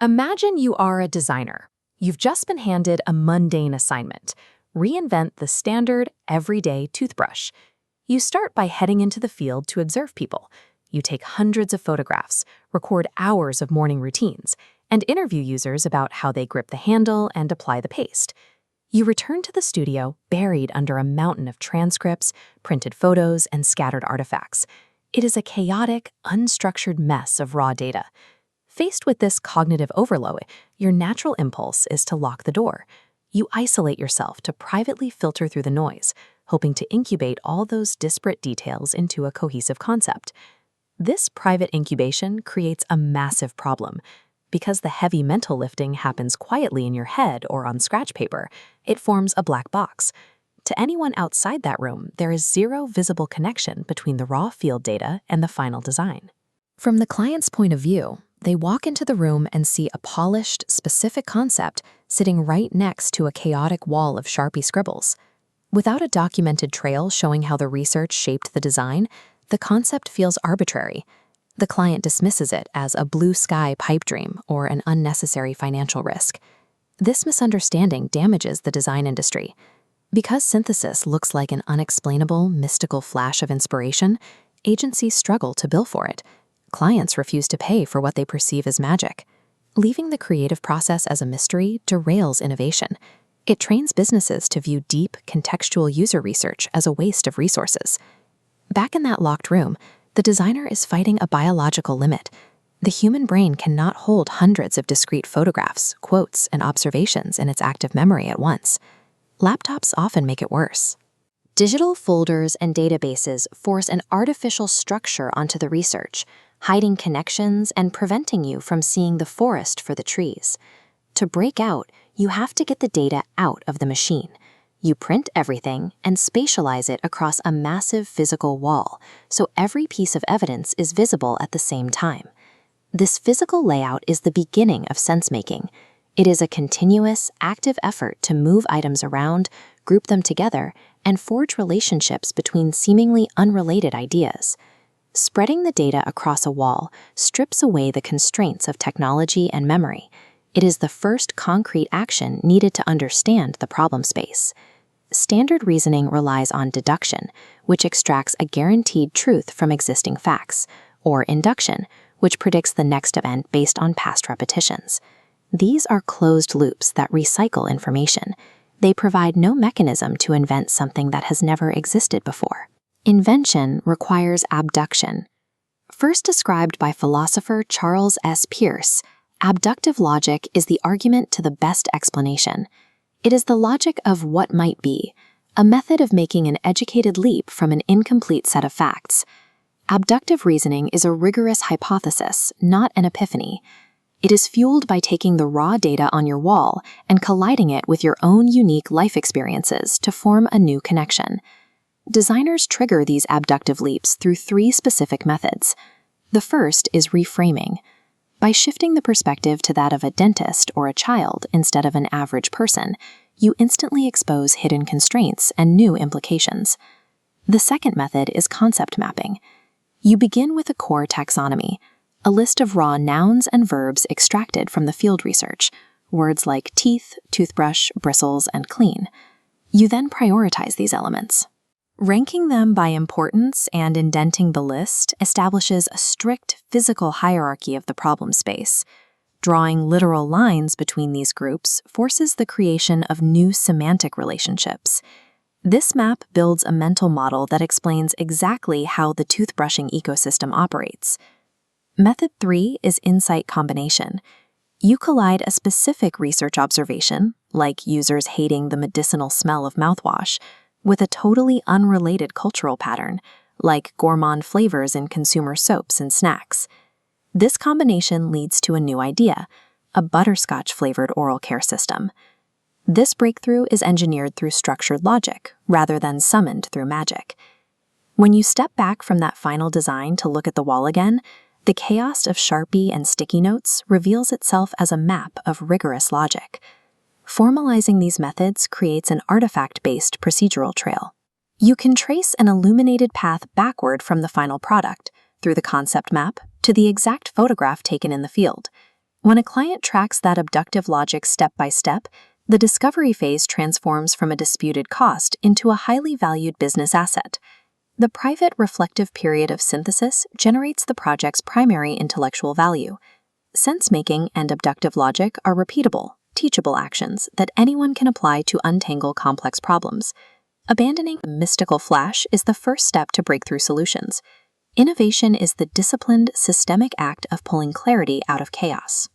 Imagine you are a designer. You've just been handed a mundane assignment. Reinvent the standard, everyday toothbrush. You start by heading into the field to observe people. You take hundreds of photographs, record hours of morning routines, and interview users about how they grip the handle and apply the paste. You return to the studio buried under a mountain of transcripts, printed photos, and scattered artifacts. It is a chaotic, unstructured mess of raw data. Faced with this cognitive overload, your natural impulse is to lock the door. You isolate yourself to privately filter through the noise, hoping to incubate all those disparate details into a cohesive concept. This private incubation creates a massive problem. Because the heavy mental lifting happens quietly in your head or on scratch paper, it forms a black box. To anyone outside that room, there is zero visible connection between the raw field data and the final design. From the client's point of view, they walk into the room and see a polished, specific concept sitting right next to a chaotic wall of Sharpie scribbles. Without a documented trail showing how the research shaped the design, the concept feels arbitrary. The client dismisses it as a blue sky pipe dream or an unnecessary financial risk. This misunderstanding damages the design industry. Because synthesis looks like an unexplainable, mystical flash of inspiration, agencies struggle to bill for it. Clients refuse to pay for what they perceive as magic. Leaving the creative process as a mystery derails innovation. It trains businesses to view deep, contextual user research as a waste of resources. Back in that locked room, the designer is fighting a biological limit. The human brain cannot hold hundreds of discrete photographs, quotes, and observations in its active memory at once. Laptops often make it worse. Digital folders and databases force an artificial structure onto the research, hiding connections and preventing you from seeing the forest for the trees. To break out, you have to get the data out of the machine. You print everything and spatialize it across a massive physical wall, so every piece of evidence is visible at the same time. This physical layout is the beginning of sensemaking. It is a continuous, active effort to move items around, group them together, and forge relationships between seemingly unrelated ideas. Spreading the data across a wall strips away the constraints of technology and memory. It is the first concrete action needed to understand the problem space. Standard reasoning relies on deduction, which extracts a guaranteed truth from existing facts, or induction, which predicts the next event based on past repetitions. These are closed loops that recycle information. They provide no mechanism to invent something that has never existed before. Invention requires abduction. First described by philosopher Charles S. Peirce, abductive logic is the argument to the best explanation. It is the logic of what might be, a method of making an educated leap from an incomplete set of facts. Abductive reasoning is a rigorous hypothesis, not an epiphany. It is fueled by taking the raw data on your wall and colliding it with your own unique life experiences to form a new connection. Designers trigger these abductive leaps through three specific methods. The first is reframing. By shifting the perspective to that of a dentist or a child instead of an average person, you instantly expose hidden constraints and new implications. The second method is concept mapping. You begin with a core taxonomy, a list of raw nouns and verbs extracted from the field research, words like teeth, toothbrush, bristles, and clean. You then prioritize these elements. Ranking them by importance and indenting the list establishes a strict physical hierarchy of the problem space. Drawing literal lines between these groups forces the creation of new semantic relationships. This map builds a mental model that explains exactly how the toothbrushing ecosystem operates. Method 3 is insight combination. You collide a specific research observation, like users hating the medicinal smell of mouthwash, with a totally unrelated cultural pattern, like gourmand flavors in consumer soaps and snacks. This combination leads to a new idea, a butterscotch-flavored oral care system. This breakthrough is engineered through structured logic, rather than summoned through magic. When you step back from that final design to look at the wall again, the chaos of Sharpie and sticky notes reveals itself as a map of rigorous logic. Formalizing these methods creates an artifact-based procedural trail. You can trace an illuminated path backward from the final product, through the concept map, to the exact photograph taken in the field. When a client tracks that abductive logic step by step, the discovery phase transforms from a disputed cost into a highly valued business asset. The private reflective period of synthesis generates the project's primary intellectual value. Sense-making and abductive logic are repeatable, teachable actions that anyone can apply to untangle complex problems. Abandoning the mystical flash is the first step to breakthrough solutions. Innovation is the disciplined, systemic act of pulling clarity out of chaos.